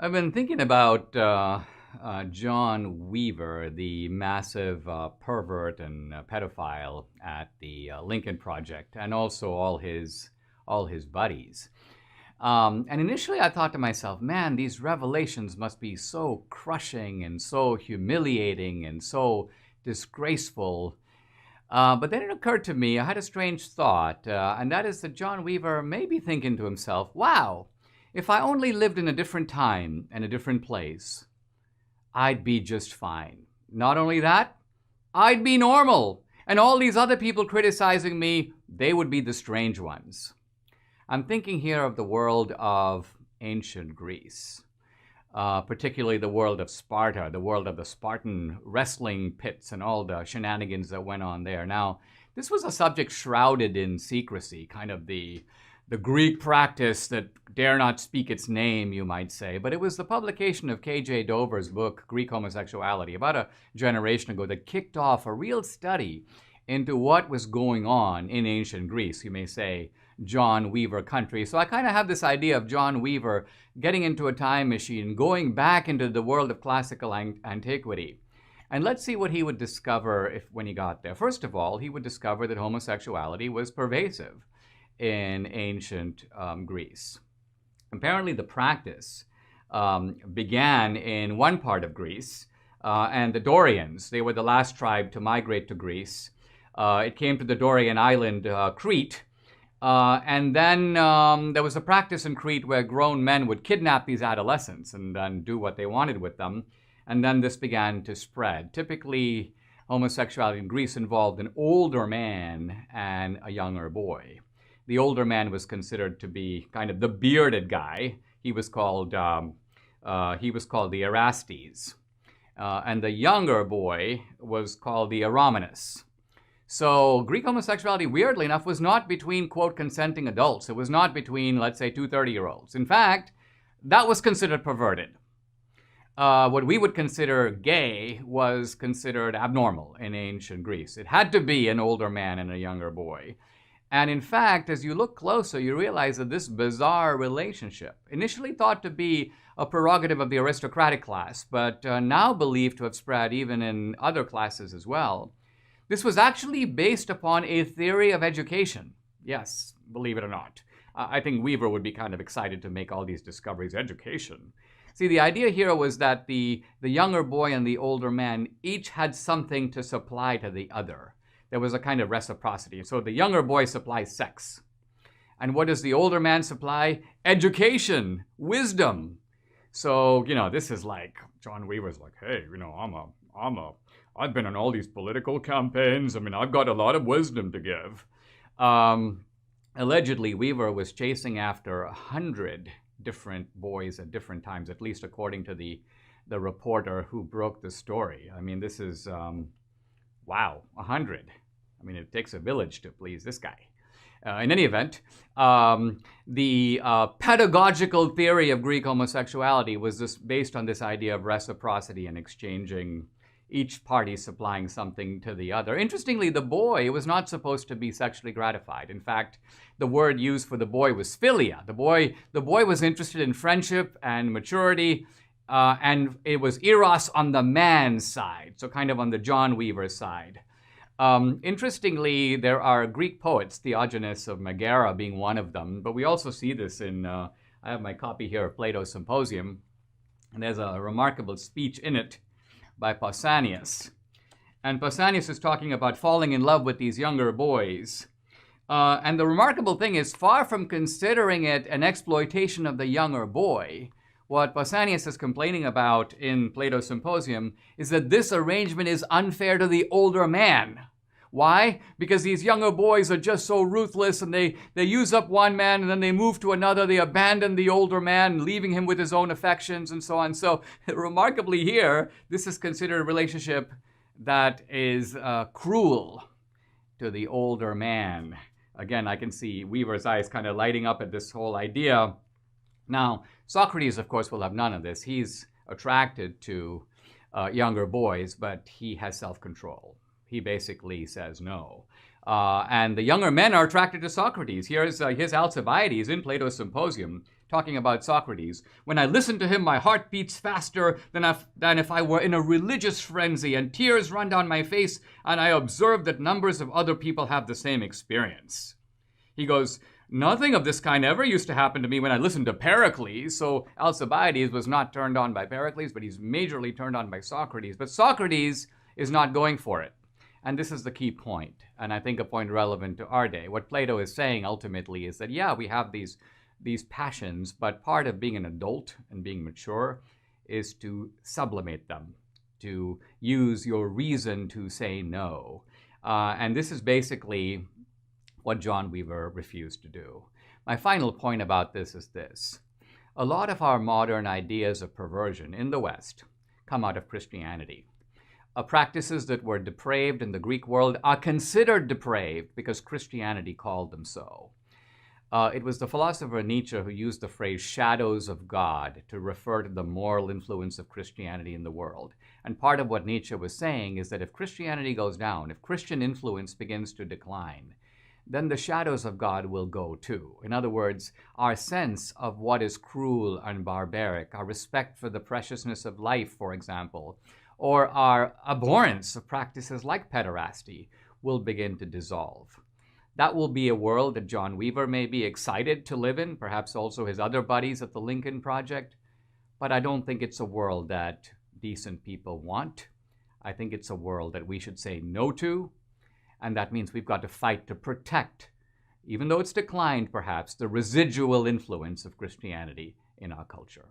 I've been thinking about John Weaver, the massive pervert and pedophile at the Lincoln Project, and also all his buddies. And initially, I thought to myself, man, these revelations must be so crushing and so humiliating and so disgraceful. But then it occurred to me, I had a strange thought, and that is that John Weaver may be thinking to himself, wow, if I only lived in a different time and a different place, I'd be just fine. Not only that, I'd be normal. And all these other people criticizing me, they would be the strange ones. I'm thinking here of the world of ancient Greece, particularly the world of Sparta, the world of the Spartan wrestling pits and all the shenanigans that went on there. Now, this was a subject shrouded in secrecy, kind of the Greek practice that dare not speak its name, you might say. But it was the publication of K.J. Dover's book, Greek Homosexuality, about a generation ago that kicked off a real study into what was going on in ancient Greece, you may say, John Weaver country. So I kind of have this idea of John Weaver getting into a time machine, going back into the world of classical antiquity. And let's see what he would discover when he got there. First of all, he would discover that homosexuality was pervasive in ancient Greece. Apparently, the practice began in one part of Greece, and the Dorians, they were the last tribe to migrate to Greece. It came to the Dorian island, Crete, and then there was a practice in Crete where grown men would kidnap these adolescents and then do what they wanted with them. And then this began to spread. Typically, homosexuality in Greece involved an older man and a younger boy. The older man was considered to be kind of the bearded guy. He was called the Erastes. And the younger boy was called the Eromenus. So Greek homosexuality, weirdly enough, was not between, quote, consenting adults. It was not between, let's say, two 30-year-olds. In fact, that was considered perverted. What we would consider gay was considered abnormal in ancient Greece. It had to be an older man and a younger boy. And in fact, as you look closer, you realize that this bizarre relationship, initially thought to be a prerogative of the aristocratic class, but now believed to have spread even in other classes as well, this was actually based upon a theory of education. Yes, believe it or not. I think Weaver would be kind of excited to make all these discoveries. Education. See, the idea here was that the younger boy and the older man each had something to supply to the other. There was a kind of reciprocity. So the younger boy supplies sex. And what does the older man supply? Education, wisdom. So, this is like, John Weaver's like, hey, I've been on all these political campaigns. I've got a lot of wisdom to give. Allegedly, Weaver was chasing after 100 different boys at different times, at least according to the reporter who broke the story. This is, wow, 100. It takes a village to please this guy. In any event, the pedagogical theory of Greek homosexuality was based on this idea of reciprocity and exchanging, each party supplying something to the other. Interestingly, the boy was not supposed to be sexually gratified. In fact, the word used for the boy was philia. The boy was interested in friendship and maturity, and it was eros on the man's side, so kind of on the John Weaver side. Interestingly, there are Greek poets, Theognis of Megara being one of them, but we also see this in, I have my copy here of Plato's Symposium, and there's a remarkable speech in it by Pausanias. And Pausanias is talking about falling in love with these younger boys. And the remarkable thing is, far from considering it an exploitation of the younger boy, what Pausanias is complaining about in Plato's Symposium is that this arrangement is unfair to the older man. Why? Because these younger boys are just so ruthless, and they use up one man and then they move to another. They abandon the older man, leaving him with his own affections and so on. So remarkably here, this is considered a relationship that is cruel to the older man. Again, I can see Weaver's eyes kind of lighting up at this whole idea. Now, Socrates, of course, will have none of this. He's attracted to younger boys, but he has self-control. He basically says no. And the younger men are attracted to Socrates. Here's Alcibiades in Plato's Symposium talking about Socrates, when I listen to him, my heart beats faster than if I were in a religious frenzy, and tears run down my face, and I observe that numbers of other people have the same experience. He goes, nothing of this kind ever used to happen to me when I listened to Pericles. So Alcibiades was not turned on by Pericles, but he's majorly turned on by Socrates. But Socrates is not going for it. And this is the key point, and I think a point relevant to our day. What Plato is saying ultimately is that, yeah, we have these passions, but part of being an adult and being mature is to sublimate them, to use your reason to say no. And this is basically what John Weaver refused to do. My final point about this is this. A lot of our modern ideas of perversion in the West come out of Christianity. Practices that were depraved in the Greek world are considered depraved because Christianity called them so. It was the philosopher Nietzsche who used the phrase shadows of God to refer to the moral influence of Christianity in the world. And part of what Nietzsche was saying is that if Christianity goes down, if Christian influence begins to decline, then the shadows of God will go too. In other words, our sense of what is cruel and barbaric, our respect for the preciousness of life, for example, or our abhorrence of practices like pederasty will begin to dissolve. That will be a world that John Weaver may be excited to live in, perhaps also his other buddies at the Lincoln Project, but I don't think it's a world that decent people want. I think it's a world that we should say no to, and that means we've got to fight to protect, even though it's declined perhaps, the residual influence of Christianity in our culture.